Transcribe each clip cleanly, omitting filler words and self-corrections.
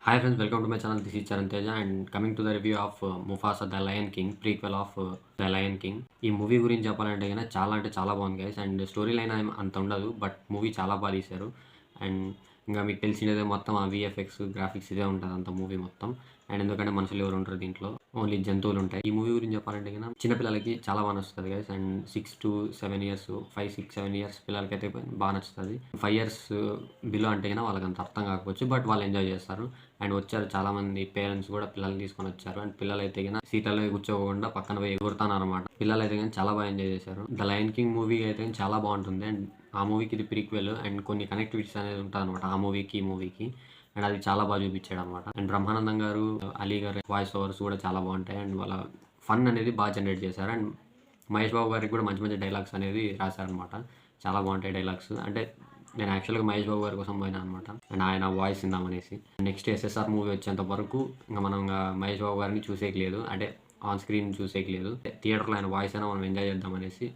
Hi friends, welcome to my channel. This is Charan Teja and coming to the review of Mufasa The Lion King, prequel of The Lion King. ఈ movie గురించి చెప్పాలంటే గనక చాలా అంటే చాలా బాగుంది guys. And story line అంత ఉండదు, బట్ మూవీ చాలా బాగా తీశారు. అండ్ ఇంకా మీకు తెలిసినదే మొత్తం ఆ విఎఫ్ఎక్స్ గ్రాఫిక్స్ ఇదే ఉంటుంది అంత మూవీ మొత్తం. అండ్ ఎందుకంటే మనుషులు ఎవరు ఉంటారు దీంట్లో, ఓన్లీ జంతువులు ఉంటాయి. ఈ మూవీ గురించి చెప్పాలంటే కన్నా చిన్నపిల్లలకి చాలా బాగా నచ్చుతుంది guys. And 6 to 7 years 5, 6, 7 years పిల్లలకైతే బాగా నచ్చుతుంది. 5 years బిలో అంటే కన్నా వాళ్ళకి అంత అర్థం కాకపోవచ్చు, బట్ వాళ్ళు ఎంజాయ్ చేస్తారు. అండ్ వచ్చారు చాలామంది పేరెంట్స్ కూడా పిల్లల్ని తీసుకొని వచ్చారు. అండ్ పిల్లలు అయితే కన్నా సీట్లలో కూర్చోకుండా పక్కన పోయి ఎగురుతానమాట. పిల్లలు అయితే కానీ చాలా బాగా ఎంజాయ్ చేశారు. ద లయన్ కింగ్ మూవీ అయితే చాలా బాగుంటుంది. అండ్ ఆ మూవీకి ఇది ప్రీక్వెల్ అండ్ కొన్ని కనెక్టివిటీస్ అనేది ఉంటుంది అనమాట ఆ మూవీకి ఈ మూవీకి. అండ్ అది చాలా బాగా చూపించాడు అనమాట. అండ్ బ్రహ్మానందం గారు, అలీ గారు వాయిస్ ఓవర్స్ కూడా చాలా బాగుంటాయి. అండ్ వాళ్ళ ఫన్ అనేది బాగా జనరేట్ చేశారు. అండ్ మహేష్ బాబు గారికి కూడా మంచి మంచి డైలాగ్స్ అనేది రాశారనమాట. చాలా బాగుంటాయి డైలాగ్స్. అంటే నేను యాక్చువల్గా మహేష్ బాబు గారి కోసం పోయినా అనమాట. అండ్ ఆయన వాయిస్ విందామనేసి. నెక్స్ట్ ఎస్ఎస్ఆర్ మూవీ వచ్చేంత వరకు ఇంకా మనం మహేష్ బాబు గారిని చూసేయలేదు, అంటే ఆన్ స్క్రీన్ చూసేయలేదు. థియేటర్లో ఆయన వాయిస్ అయినా మనం ఎంజాయ్ చేద్దామనేసి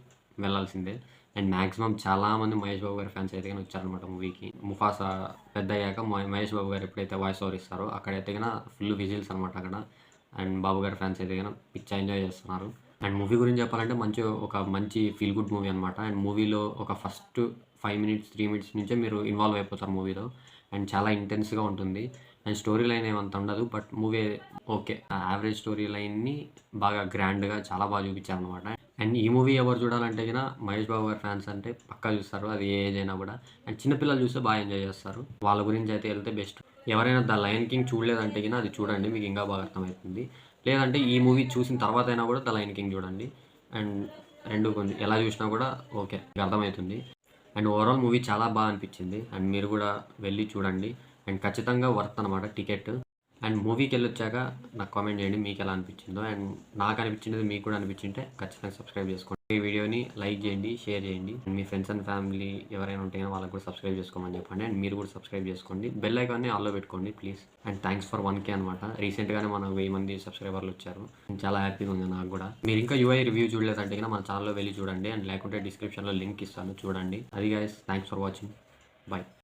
వెళ్ళాల్సిందే. అండ్ మ్యాక్సిమం చాలామంది మహేష్ బాబు గారి ఫ్యాన్స్ అయితే కానీ వచ్చారనమాట మూవీకి. ముఫాసా పెద్ద అయ్యాక మహేష్ బాబు గారు ఎప్పుడైతే వాయిస్ ఓవర్ ఇస్తారో అక్కడైతే కన్నా ఫుల్ విజిల్స్ అనమాట అక్కడ. అండ్ బాబు గారి ఫ్యాన్స్ అయితే కన్నా పిచ్చా ఎంజాయ్ చేస్తున్నారు. అండ్ మూవీ గురించి చెప్పాలంటే మంచి ఫీల్ గుడ్ మూవీ అనమాట. అండ్ మూవీలో ఒక ఫస్ట్ 5 minutes 3 minutes నుంచే మీరు ఇన్వాల్వ్ అయిపోతారు మూవీలో. అండ్ చాలా ఇంటెన్స్గా ఉంటుంది. అండ్ స్టోరీ లైన్ ఏమంత ఉండదు, but movie okay average story లైన్ని బాగా గ్రాండ్గా చాలా బాగా చూపించారనమాట. అండ్ ఈ మూవీ ఎవరు చూడాలంటే కన్నా మహేష్ బాబు గారి ఫ్యాన్స్ అంటే పక్కా చూస్తారు, అది ఏ ఏజ్ అయినా కూడా. అండ్ చిన్నపిల్లలు చూస్తే బాగా ఎంజాయ్ చేస్తారు. వాళ్ళ గురించి అయితే వెళ్తే బెస్ట్. ఎవరైనా ద లయన్ కింగ్ చూడలేదంటే కన్నా అది చూడండి, మీకు ఇంకా బాగా అర్థమవుతుంది. లేదంటే ఈ మూవీ చూసిన తర్వాత అయినా కూడా ద లయన్ కింగ్ చూడండి. అండ్ రెండు కొంచెం ఎలా చూసినా కూడా ఓకే మీకు అర్థమవుతుంది. అండ్ ఓవరాల్ మూవీ చాలా బాగా అనిపించింది. అండ్ మీరు కూడా వెళ్ళి చూడండి. అండ్ ఖచ్చితంగా వర్త్ అనమాట టికెట్. అండ్ మూవీకి వెళ్ళొచ్చాక నాకు కామెంట్ చేయండి మీకు ఎలా అనిపించిందో. అండ్ నాకు అనిపించినది మీకు కూడా అనిపించింటే ఖచ్చితంగా సబ్స్క్రైబ్ చేసుకోండి. ఈ వీడియోని లైక్ చేయండి, షేర్ చేయండి. మీ ఫ్రెండ్స్ అండ్ ఫ్యామిలీ ఎవరైనా ఉంటే వాళ్ళకి కూడా సబ్స్క్రైబ్ చేసుకోమని చెప్పండి. అండ్ మీరు కూడా సబ్స్క్రైబ్ చేసుకోండి. బెల్ ఐకాన్ని ఆల్లో పెట్టుకోండి please. And thanks for 1K అనమాట. రీసెంట్గానే మనకు 1000 మంది సబ్స్క్రైబర్లు వచ్చారు. చాలా హ్యాపీగా ఉంది నాకు కూడా. మీరు ఇంకా యూఐ రివ్యూ చూడలేదంటే కన్నా మన ఛానల్లో వెళ్ళి చూడండి. అండ్ లేకుంటే డిస్క్రిప్షన్లో లింక్ ఇస్తాను, చూడండి. అది guys, thanks for watching. Bye.